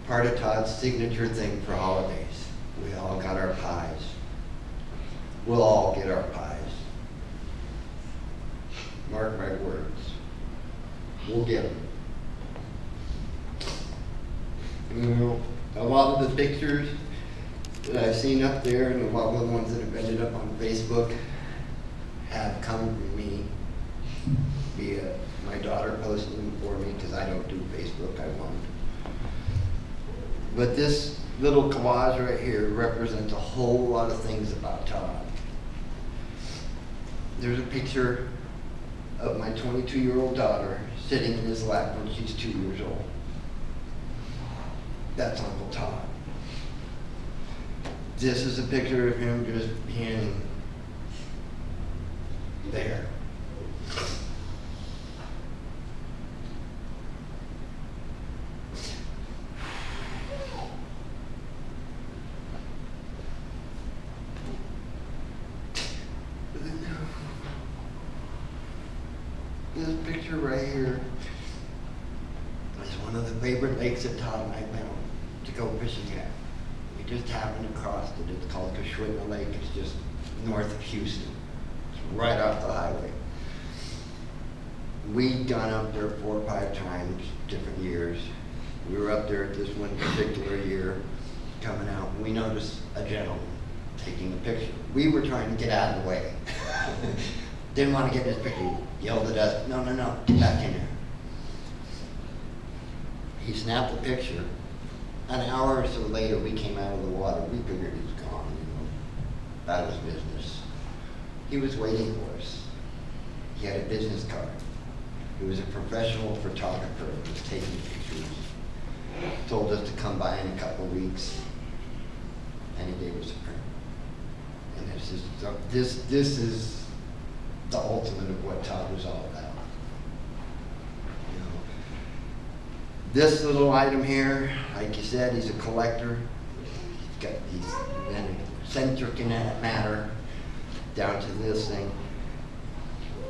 part of Todd's signature thing for holidays. We all got our pies. We'll all get our pies. Mark my words. We'll get them. You know, a lot of the pictures that I've seen up there and a lot of the ones that have ended up on Facebook have come from me via my daughter posting them for me because I don't do Facebook, I won't. But this little collage right here represents a whole lot of things about Todd. There's a picture of my 22-year-old daughter sitting in his lap when she's 2 years old. That's Uncle Todd. This is a picture of him just being there. This picture right here is one of the favorite lakes that Todd and I found to go fishing at. We just happened to cross it. It's called Kashwitna Lake. It's just north of Houston. It's right off the highway. We'd gone up there 4 or 5 times, different years. We were up there at this one particular year, coming out, and we noticed a gentleman taking a picture. We were trying to get out of the way. Didn't want to get this picture. He yelled at us, no, get back in there. He snapped the picture. An hour or so later, we came out of the water. We figured he was gone, about his business. He was waiting for us. He had a business card. He was a professional photographer who was taking pictures. Told us to come by in a couple of weeks, and he gave us a print. And this is the ultimate of what Todd was all about. You know, this little item here, like you said, he's a collector. He's been eccentric in that matter, down to this thing.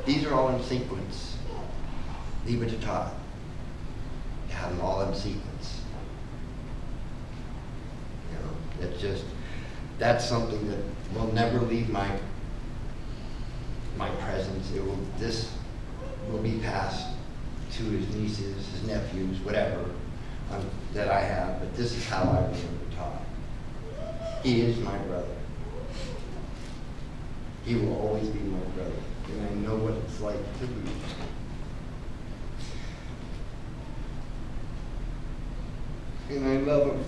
These are all in sequence. Leave it to Todd to have them all in sequence. You know, that's something that will never leave my presence. This will be passed to his nieces, his nephews, whatever that I have, but this is how I remember Todd. He is my brother. He will always be my brother, and I know what it's like to lose. And I love him.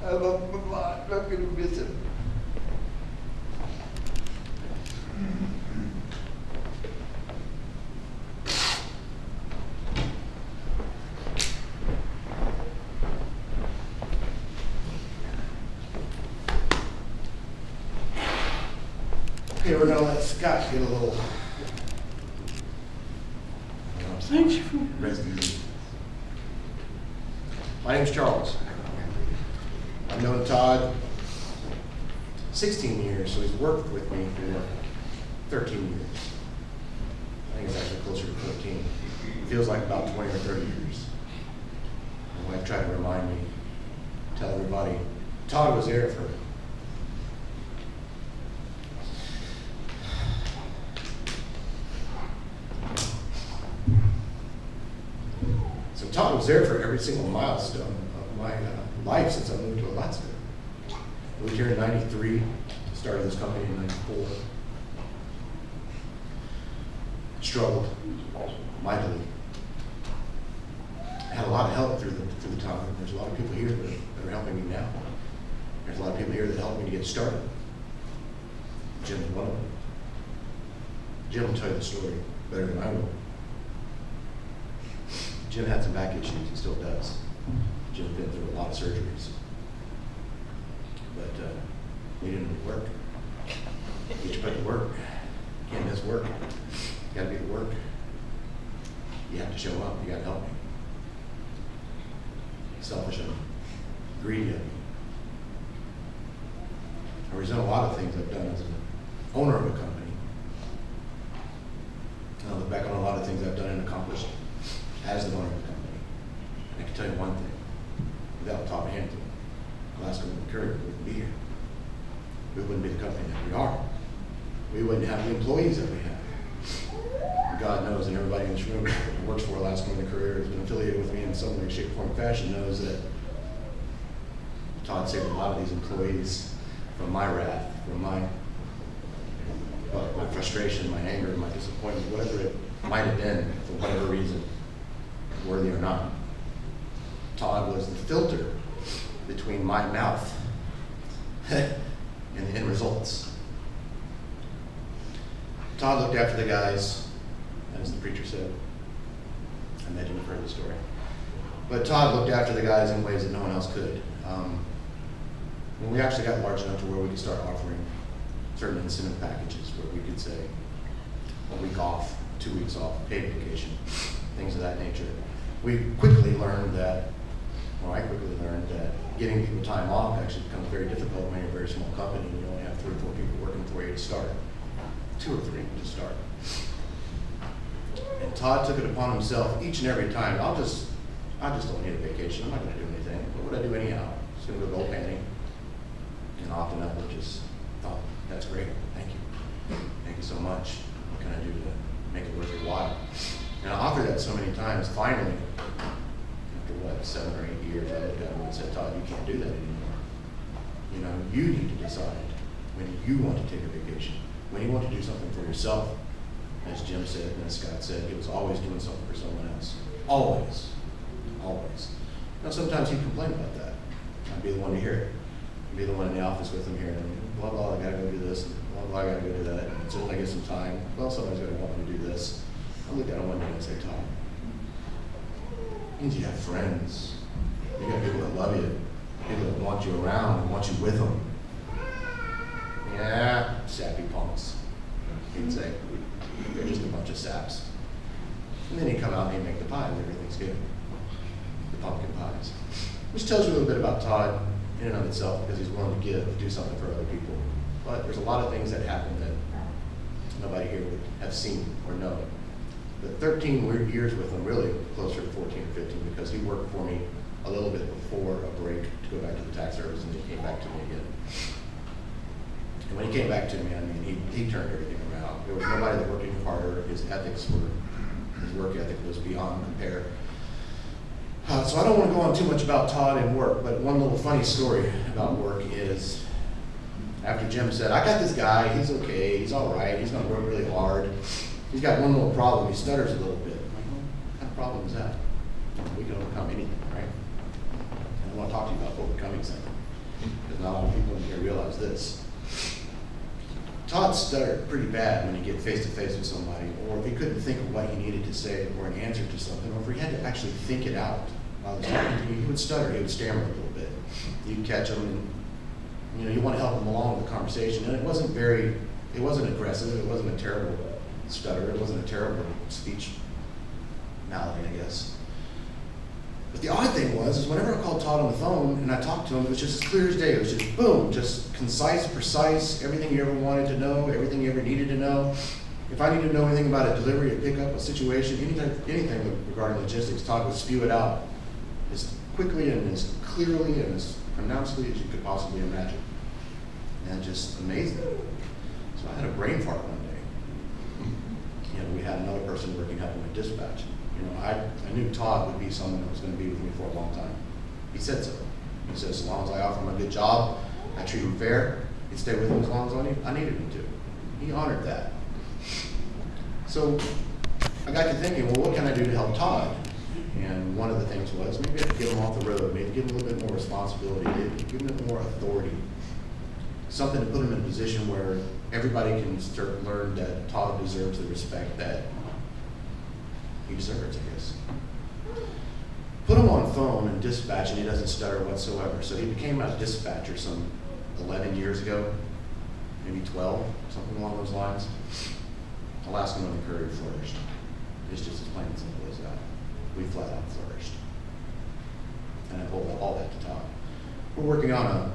I love him a lot. I'm going to miss him. Okay, we're going to let Scott get a little rest. My name's Charles. I've known Todd 16 years, so he's worked with me for 13 years. I think it's actually closer to 14. It feels like about 20 or 30 years. My wife tried to remind me, tell everybody, Todd was there for Todd was there for every single milestone of my life since I moved to Alaska. Moved here in '93, started this company in '94. Struggled mightily. Had a lot of help through the time. There's a lot of people here that are helping me now. There's a lot of people here that helped me to get started. Jim's one of them. Jim will tell you the story better than I will. Jim had some back issues, he still does. Jim's been through a lot of surgeries. But we didn't work. You put to work. You can't miss work. You gotta be at work. You have to show up, you gotta help me. Selfish of me. Greedy of me. I resent a lot of things I've done as an owner of a company. I look back on a lot of things I've done and accomplished as the owner of the company. And I can tell you one thing. without Todd Hanthorn, Alaska Northern Courier wouldn't be here. We wouldn't be the company that we are. We wouldn't have the employees that we have. God knows, and everybody in this room who works for Alaska Northern Courier has been affiliated with me in some way, shape, form, or fashion knows that Todd saved a lot of these employees from my wrath, from my frustration, my anger, my disappointment, whatever it might have been, for whatever reason, worthy or not. Todd was the filter between my mouth and the end results. Todd looked after the guys, as the preacher said. I imagine you've heard the story. But Todd looked after the guys in ways that no one else could. When we actually got large enough to where we could start offering certain incentive packages, where we could say a week off, 2 weeks off, paid vacation, things of that nature, we quickly learned that, or I quickly learned that getting people time off actually becomes very difficult when you're a very small company and you only have 3 or 4 people working for you to start. 2 or 3 to start. And Todd took it upon himself each and every time. I just don't need a vacation. I'm not going to do anything. What would I do anyhow? Just going to go gold panning. And often I would just thought, that's great. Thank you. Thank you so much. What can I do to make it worth your while? And I offered that so many times. Finally, after 7 or 8 years, I looked at him and said, Todd, you can't do that anymore. You know, you need to decide when you want to take a vacation, when you want to do something for yourself. As Jim said, and as Scott said, he was always doing something for someone else. Always. Always. Now, sometimes he'd complain about that. I'd be the one to hear it. I'd be the one in the office with him hearing him, blah, blah, I gotta go do this, and blah, blah, I gotta go do that. And as soon as I get some time, well, somebody's gonna want me to do this. I look at him one day and say, Todd, it means you have friends. You got people that love you, people that want you around and want you with them. Yeah, sappy punks, he'd say. They're just a bunch of saps. And then he'd come out and he'd make the pie and everything's good. The pumpkin pies. Which tells you a little bit about Todd in and of itself, because he's willing to give, do something for other people. But there's a lot of things that happen that nobody here would have seen or known. But 13 weird years with him, really closer to 14 or 15, because he worked for me a little bit before a break to go back to the tax service, and then he came back to me again. And when he came back to me, I mean, he turned everything around. There was nobody that worked any harder. His work ethic was beyond compare. So I don't want to go on too much about Todd and work, but one little funny story about work is, after Jim said, I got this guy, he's okay, he's all right, he's going to work really hard. He's got one little problem, he stutters a little bit. What kind of problem is that? We can overcome anything, right? And I want to talk to you about overcoming something, because not a lot of people in here realize this. Todd stuttered pretty bad when he get face to face with somebody, or if he couldn't think of what he needed to say or an answer to something, or if he had to actually think it out while he was talking to you, he would stutter, he would stammer a little bit. You'd catch him, and you want to help him along with the conversation. And it wasn't aggressive, it wasn't a terrible stutter, it wasn't a terrible speech malady, I guess. But the odd thing was, whenever I called Todd on the phone and I talked to him, it was just as clear as day. It was just boom, just concise, precise, everything you ever wanted to know, everything you ever needed to know. If I needed to know anything about a delivery, a pickup, a situation, anything regarding logistics, Todd would spew it out as quickly and as clearly and as pronouncedly as you could possibly imagine. And just amazing. So I had a brain fart one day. We had another person working helping with dispatch. I knew Todd would be someone that was going to be with me for a long time. He said so. He said, as long as I offer him a good job, I treat him fair, he'd stay with him as long as I needed him to. He honored that. So I got to thinking, well, what can I do to help Todd? And one of the things was, maybe I could get him off the road, maybe give him a little bit more responsibility, maybe give him a bit more authority. Something to put him in a position where everybody can learn that Todd deserves the respect that he deserves, I guess. Put him on phone and dispatch, and he doesn't stutter whatsoever. So he became a dispatcher some 11 years ago, maybe 12, something along those lines. Alaska Northern Courier flourished. It's just as plain and simple as that. We flat out flourished. And I hold all that to Todd. We're working on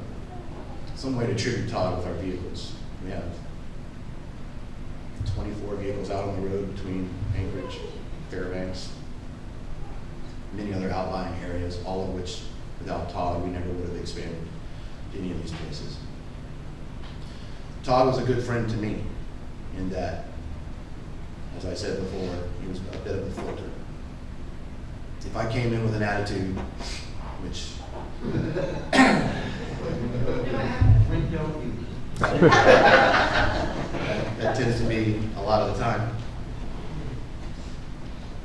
some way to tribute Todd with our vehicles. We have 24 vehicles out on the road between Anchorage, Fairbanks, many other outlying areas, all of which Without Todd, we never would have expanded to any of these places. Todd was a good friend to me in that, as I said before, he was a bit of a filter. If I came in with an attitude, which that tends to be a lot of the time,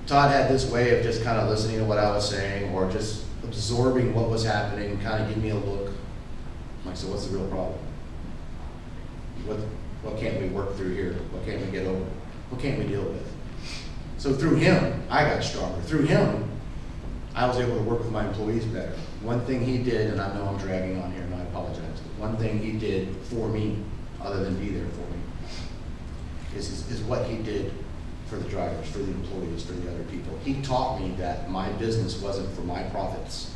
Todd had this way of just kind of listening to what I was saying or just absorbing what was happening and kind of give me a look. I'm like, so what's the real problem? What can't we work through here? What can't we get over? What can't we deal with? So through him, I got stronger. Through him, I was able to work with my employees better. One thing he did, and I know I'm dragging on here and I apologize, but one thing he did for me, other than be there for me, is what he did for the drivers, for the employees, for the other people. He taught me that my business wasn't for my profits,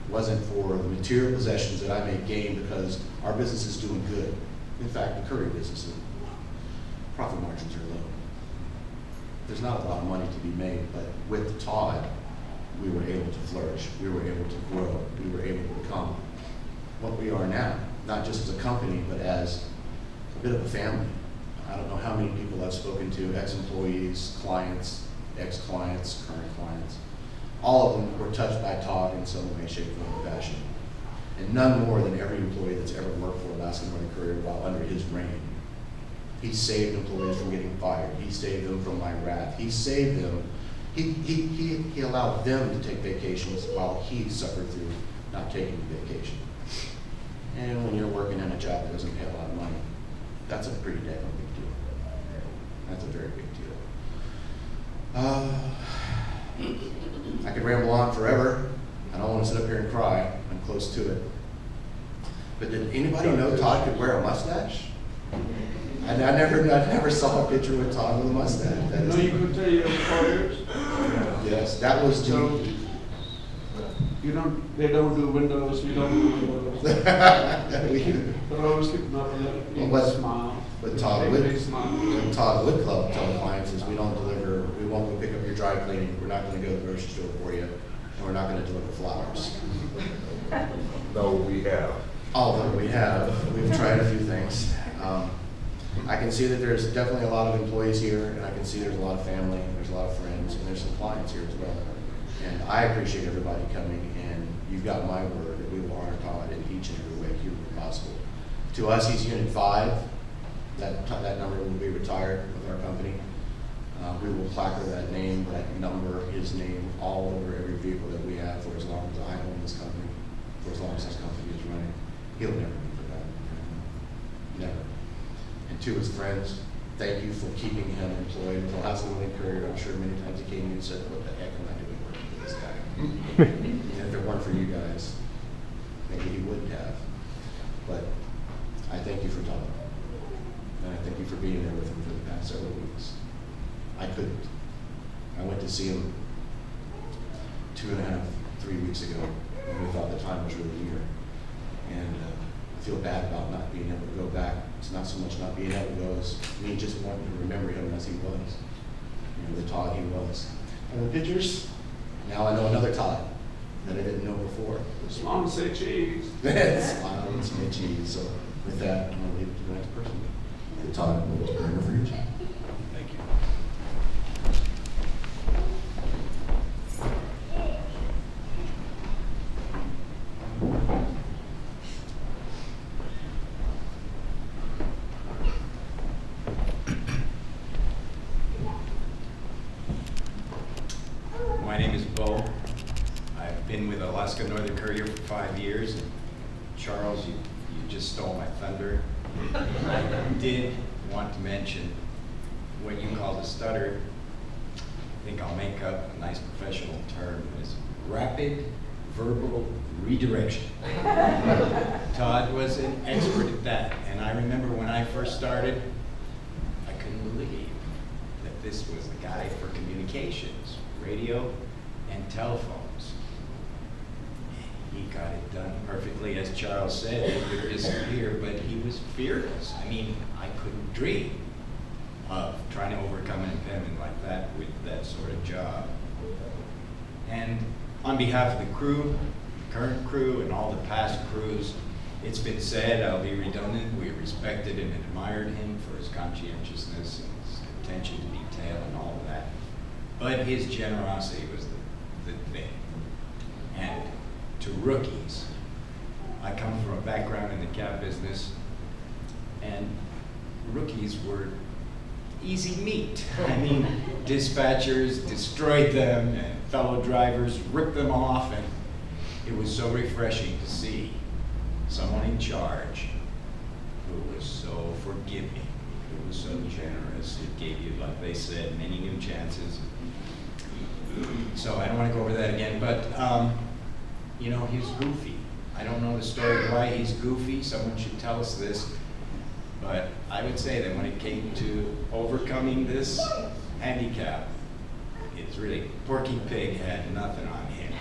wasn't for the material possessions that I may gain because our business is doing good. In fact, the courier business, profit margins are low. There's not a lot of money to be made, but with Todd, we were able to flourish. We were able to grow. We were able to become what we are now, not just as a company, but as a bit of a family. I don't know how many people I've spoken to, ex-employees, clients, ex-clients, current clients. All of them were touched by Todd in some way, shape, form, or fashion. And none more than every employee that's ever worked for Alaska Northern Courier while under his reign. He saved employees from getting fired. He saved them from my wrath. He saved them. He allowed them to take vacations while he suffered through not taking the vacation. And when you're working in a job that doesn't pay a lot of money, that's a pretty damn big deal. That's a very big deal. I could ramble on forever. I don't want to sit up here and cry. I'm close to it. But did anybody know Todd could wear a mustache? I never saw a picture with Todd with a mustache. No, you could tell your employers. Yes, that was So they don't do windows, we don't do windows. But always keep them up and let people smile. But Todd would club tell the clients is we don't deliver, we won't pick up your dry cleaning, we're not going to go to the grocery store for you, and we're not going to deliver flowers. No, we have. Although we have, we've tried a few things. I can see that there's definitely a lot of employees here, and I can see there's a lot of family, there's a lot of friends, and there's some clients here as well. And I appreciate everybody coming, and you've got my word that we will honor Todd in each and every way humanly possible. To us, he's Unit 5. That number will be retired with our company. We will placard that name, that number, his name, all over every vehicle that we have for as long as I own this company, for as long as this company is running. He'll never be forgotten. Never. And to his friends, thank you for keeping him employed with Alaska Northern Courier. I'm sure many times he came to you and said, what the heck am I doing working for this guy? And if it weren't for you guys, maybe he wouldn't have. But I thank you for talking. And I thank you for being there with him for the past several weeks. I couldn't. I went to see him 2.5, 3 weeks ago when we thought the time was really near. And I feel bad about not being able to go back. It's not so much not being able to go as me just wanting to remember him as he was. You know, the Todd he was. And the pictures, now I know another Todd that I didn't know before. Smile and say cheese. Smile and say cheese. So with that, I'm going to leave it to the next person. The Todd, remember for your cheese. Thank you. My name is Bo. I've been with Alaska Northern Courier for 5 years. And Charles, you just stole my thunder. I did want to mention what you call the stutter. I think I'll make up a nice professional term. Is rapid verbal redirection. Todd was an expert at that. And I remember when I first started, I couldn't believe that this was the guy for communications, radio and telephones. He got it done perfectly, as Charles said. It would disappear, but he was fearless. I mean, I couldn't dream of trying to overcome an impediment like that with that sort of job. And on behalf of the crew, current crew and all the past crews. It's been said, I'll be redundant, we respected and admired him for his conscientiousness and his attention to detail and all of that. But his generosity was the thing. And to rookies, I come from a background in the cab business, and rookies were easy meat. I mean, dispatchers destroyed them, and fellow drivers ripped them off, and it was so refreshing to see someone in charge who was so forgiving, who was so generous. It gave you, like they said, many new chances. So I don't want to go over that again, but you know, he's goofy. I don't know the story of why he's goofy. Someone should tell us this. But I would say that when it came to overcoming this handicap, it's really, Porky Pig had nothing on him.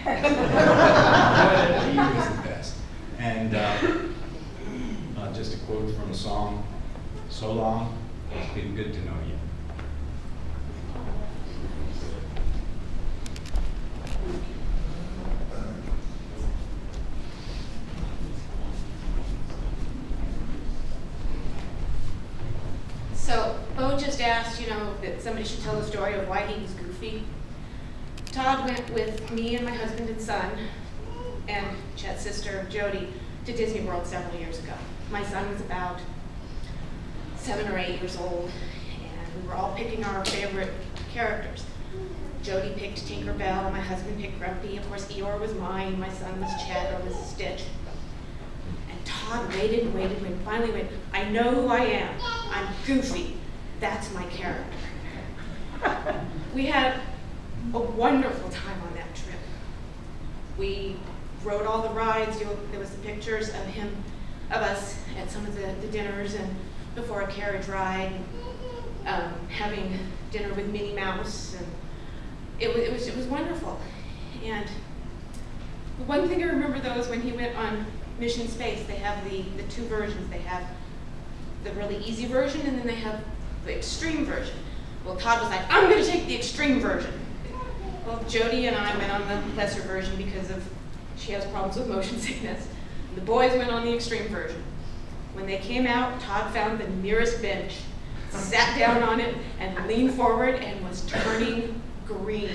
He was the best. And just a quote from a song, "So long, it's been good to know you." So, Bo just asked, you know, that somebody should tell the story of why he was goofy. Todd went with me and my husband and son, and Chet's sister, Jody, to Disney World several years ago. My son was about 7 or 8 years old, and we were all picking our favorite characters. Jody picked Tinkerbell, my husband picked Grumpy, of course Eeyore was mine, my son was Chet or was Stitch. And Todd waited and waited and finally went, "I know who I am. I'm Goofy. That's my character." We had a wonderful time on that trip. We rode all the rides. There was the pictures of him, of us at some of the dinners and before a carriage ride, having dinner with Minnie Mouse, and it was wonderful. And the one thing I remember though is when he went on Mission Space, they have the 2 versions. They have the really easy version, and then they have the extreme version. Well, Todd was like, "I'm going to take the extreme version." Well, Jody and I went on the lesser version because she has problems with motion sickness. The boys went on the extreme version. When they came out, Todd found the nearest bench, sat down on it, and leaned forward and was turning green.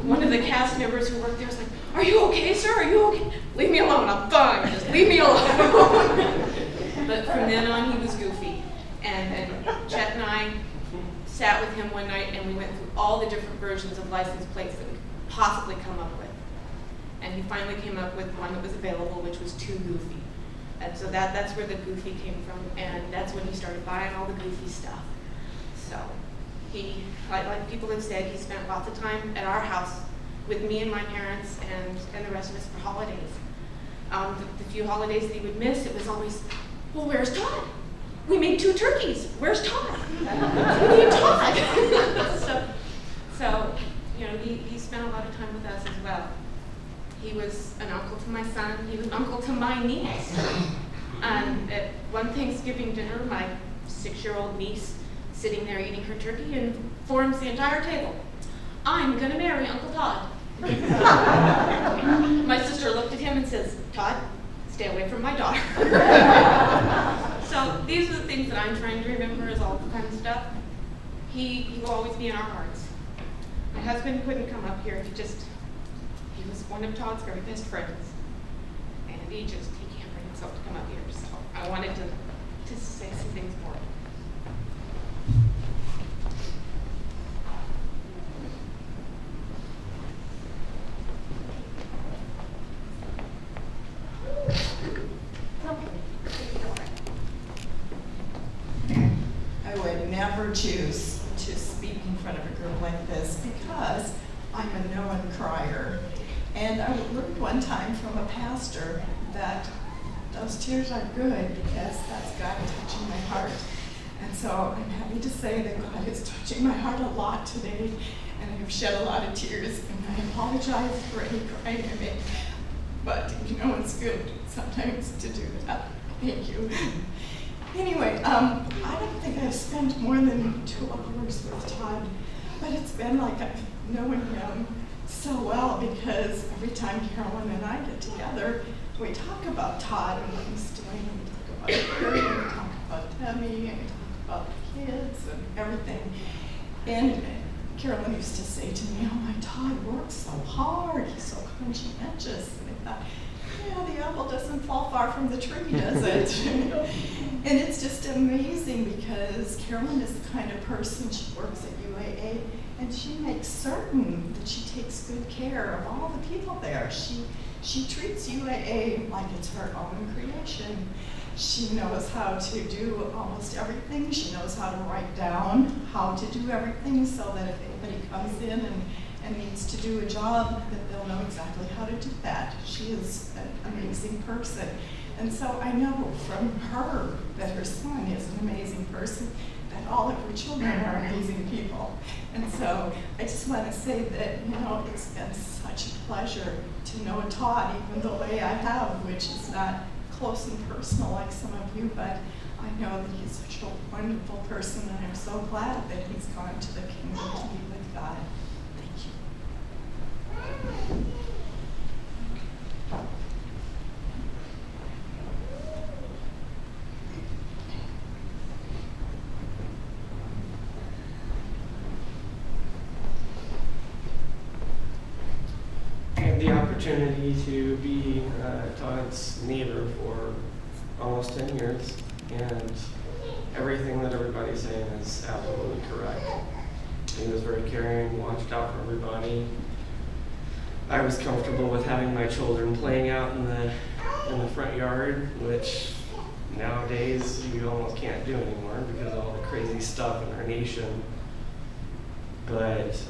One of the cast members who worked there was like, "Are you okay, sir? Are you okay?" "Leave me alone, I'm fine, just leave me alone." But from then on, he was goofy. And Chet and I sat with him one night, and we went through all the different versions of license plates that we could possibly come up with. And he finally came up with one that was available, which was too goofy. And so that's where the goofy came from, and that's when he started buying all the goofy stuff. So he, like people have said, he spent lots of time at our house with me and my parents and the rest of us for holidays. The few holidays that he would miss, it was always, "Well, where's Todd? We made 2 turkeys. Where's Todd? We need Todd." So you know, he spent a lot of time with us as well. He was an uncle to my son. He was an uncle to my niece. At one Thanksgiving dinner, my 6-year-old niece sitting there eating her turkey and forms the entire table. "I'm gonna marry Uncle Todd." My sister looked at him and says, "Todd, stay away from my daughter." So these are the things that I'm trying to remember, is all the fun stuff. He will always be in our hearts. My husband couldn't come up here. He was one of Todd's very best friends. And he can't bring himself to come up here. So I wanted to say some things more. I would never choose to speak in front of a group like this because I'm a known crier. And I learned one time from a pastor that those tears are good because that's God touching my heart. And so I'm happy to say that God is touching my heart a lot today, and I've shed a lot of tears, and I apologize for any crying I made. But you know, it's good sometimes to do that. Thank you. Anyway, I don't think I've spent more than 2 hours with Todd, but it's been like I've known him so well. because every time Carolyn and I get together, we talk about Todd and what he's doing, and we talk about Carrie, and we talk about Demi, and we talk about the kids and everything. And Carolyn used to say to me, oh, my Todd works so hard, he's so conscientious. And I thought, yeah, the apple doesn't fall far from the tree, does it? And it's just amazing because Carolyn is the kind of person, she works at UAA, and she makes certain that she takes good care of all the people there. She treats UAA like it's her own creation. She knows how to do almost everything. She knows how to write down how to do everything so that if anybody comes in and needs to do a job, that they'll know exactly how to do that. She is an amazing person. And so I know from her that her son is an amazing person, that all of her children are amazing people. And so I just want to say that, you know, it's been such a pleasure to know Todd, even the way I have, which is not close and personal like some of you, but I know that he's such a wonderful person, and I'm so glad that he's gone to the kingdom to be with God. Thank you. I had the opportunity to be Todd's neighbor for almost 10 years, and everything that everybody's saying is absolutely correct. He was very caring, watched out for everybody. I was comfortable with having my children playing out in the front yard, which nowadays you almost can't do anymore because of all the crazy stuff in our nation. But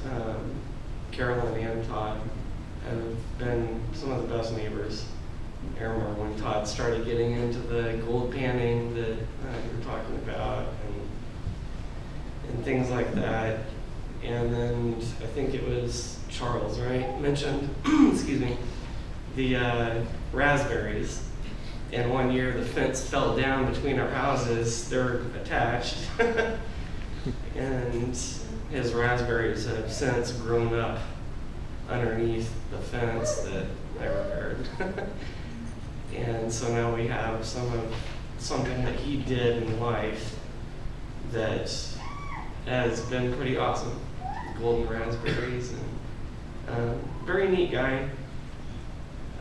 Carolyn and Todd have been some of the best neighbors. I remember when Todd started getting into the gold panning that you were talking about and things like that. And then I think it was Charles, right, mentioned, excuse me, the raspberries. And one year the fence fell down between our houses. They're attached. And his raspberries have since grown up underneath the fence that I repaired. And so now we have something that he did in life that has been pretty awesome. Golden raspberries, and very neat guy.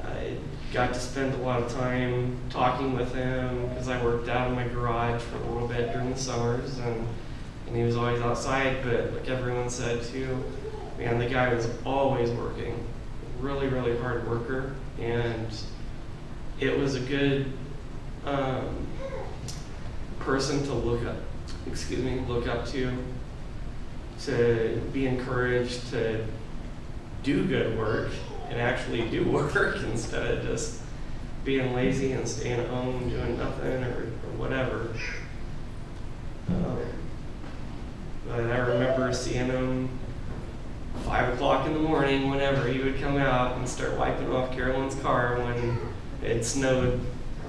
I got to spend a lot of time talking with him because I worked out in my garage for a little bit during the summers, and he was always outside, but like everyone said too, man, the guy was always working. Really, really hard worker, and it was a good person to look up to be encouraged to do good work and actually do work instead of just being lazy and staying at home doing nothing or whatever. But I remember seeing him 5 o'clock in the morning, whenever he would come out and start wiping off Carolyn's car when it snowed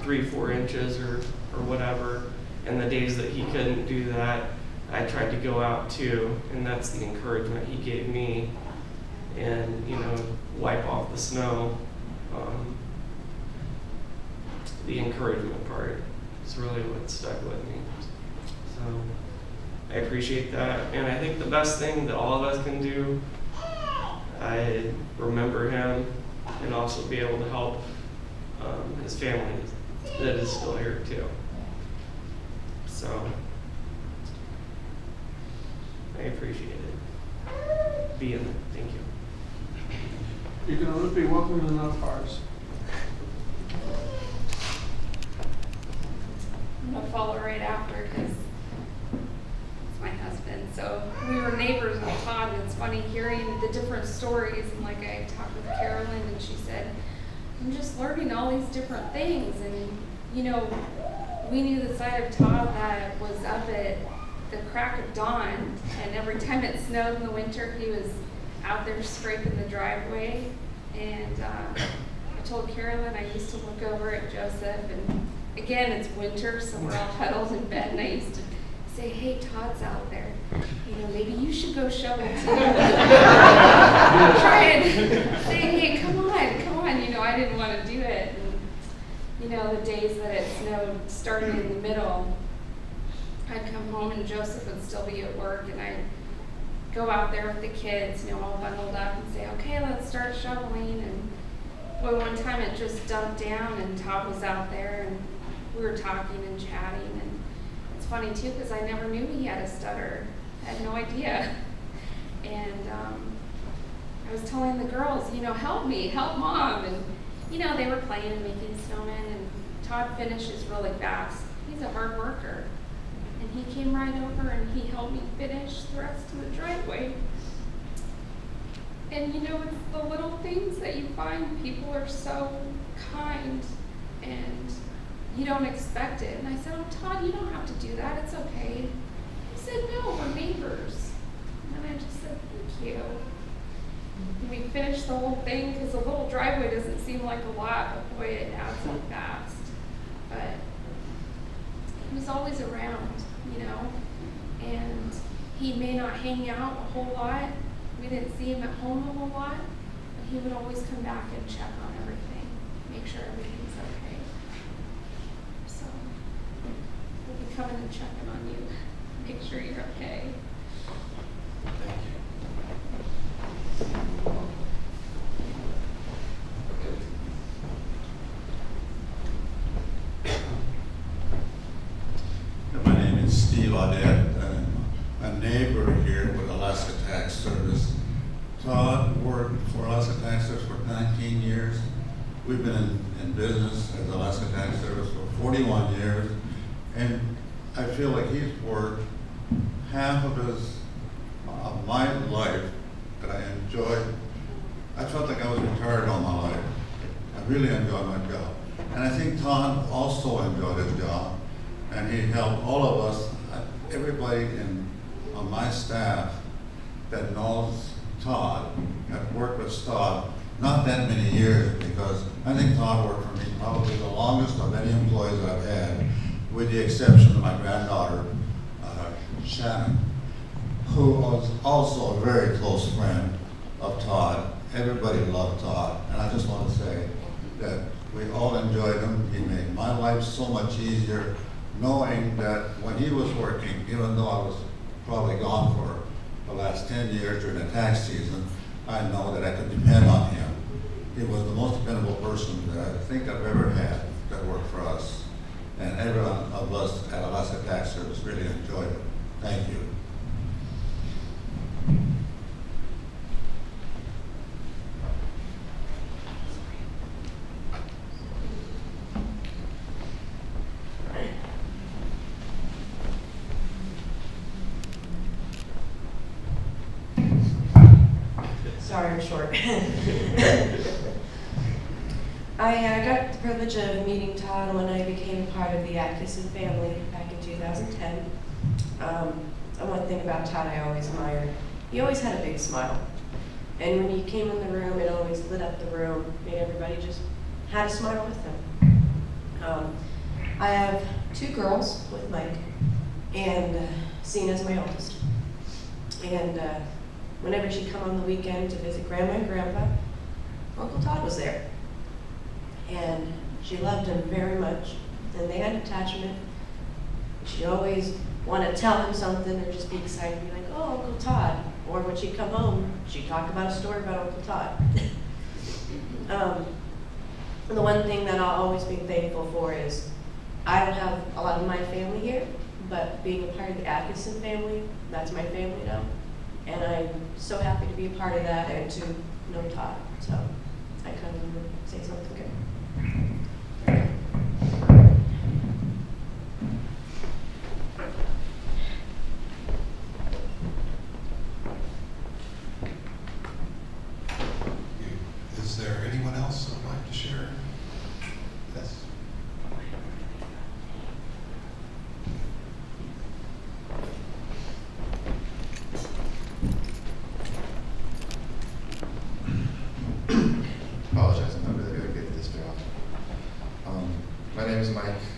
3-4 inches or whatever. And the days that he couldn't do that, I tried to go out too, and that's the encouragement he gave me. And, you know, wipe off the snow. The encouragement part is really what stuck with me. So I appreciate that. And I think the best thing that all of us can do, I remember him and also be able to help his family that is still here too. So I appreciate it. Being there. Thank you. You can always be welcome in enough hearts. I'm gonna follow right after because it's my husband. So we were neighbors with Todd, and it's funny hearing the different stories. And like I talked with Carolyn, and she said, I'm just learning all these different things. And you know, we knew the side of Todd that was up at the crack of dawn, and every time it snowed in the winter, he was out there scraping the driveway. And I told Carolyn I used to look over at Joseph, and again, it's winter, so we're all huddled in bed, and I used to say, hey, Todd's out there. You know, maybe you should go show him too. Try and say, know, the days that it snowed, starting in the middle, I'd come home and Joseph would still be at work, and I'd go out there with the kids, you know, all bundled up and say, okay, let's start shoveling. And boy, one time it just dumped down and Todd was out there and we were talking and chatting. And it's funny too, because I never knew he had a stutter. I had no idea. And I was telling the girls, you know, help me, help Mom. And, you know, they were playing and making snowmen, and Todd finishes really fast. He's a hard worker. And he came right over and he helped me finish the rest of the driveway. And you know, it's the little things that you find. People are so kind and you don't expect it. And I said, oh, Todd, you don't have to do that. It's okay. He said, no, we're neighbors. And I just said, thank you. And we finished the whole thing because a little driveway doesn't seem like a lot, but boy, it adds up fast. But he was always around, you know, and he may not hang out a whole lot. We didn't see him at home a whole lot, but he would always come back and check on everything, make sure everything's okay. So we'll be coming and checking on you, make sure you're okay. Thank you. My name is Steve Audette. I'm a neighbor here with Alaska Tax Service. Todd worked for Alaska Tax Service for 19 years. We've been in business as Alaska Tax Service for 41 years, and I feel like he's worked half of my life that I enjoyed. I felt like I was retired all my life. I really enjoyed my job. And I think Todd also enjoyed his job, and he helped all of us, everybody on my staff that knows Todd, I've worked with Todd not that many years, because I think Todd worked for me probably the longest of any employees I've had, with the exception of my granddaughter, Shannon, who was also a very close friend of Todd. Everybody loved Todd, and I just want to say that we all enjoyed him. He made my life so much easier, knowing that when he was working, even though I was probably gone for the last 10 years during the tax season, I know that I could depend on him. He was the most dependable person that I think I've ever had that worked for us. And every one of us at Alaska Tax Service really enjoyed it. Thank you. Sorry, I'm short. I got the privilege of meeting Todd when I became part of the Atkinson family back in 2010. And one thing about Todd I always admired, he always had a big smile. And when he came in the room, it always lit up the room, made everybody just had a smile with him. I have 2 girls with Mike, and Cena's my oldest. And whenever she'd come on the weekend to visit Grandma and Grandpa, Uncle Todd was there. And she loved him very much, and they had attachment. She'd always want to tell him something or just be excited and be like, oh, Uncle Todd. Or when she'd come home, she'd talk about a story about Uncle Todd. And the one thing that I'll always be thankful for is I don't have a lot of my family here, but being a part of the Atkinson family, that's my family now. And I'm so happy to be a part of that and to know Todd. So I couldn't say something good.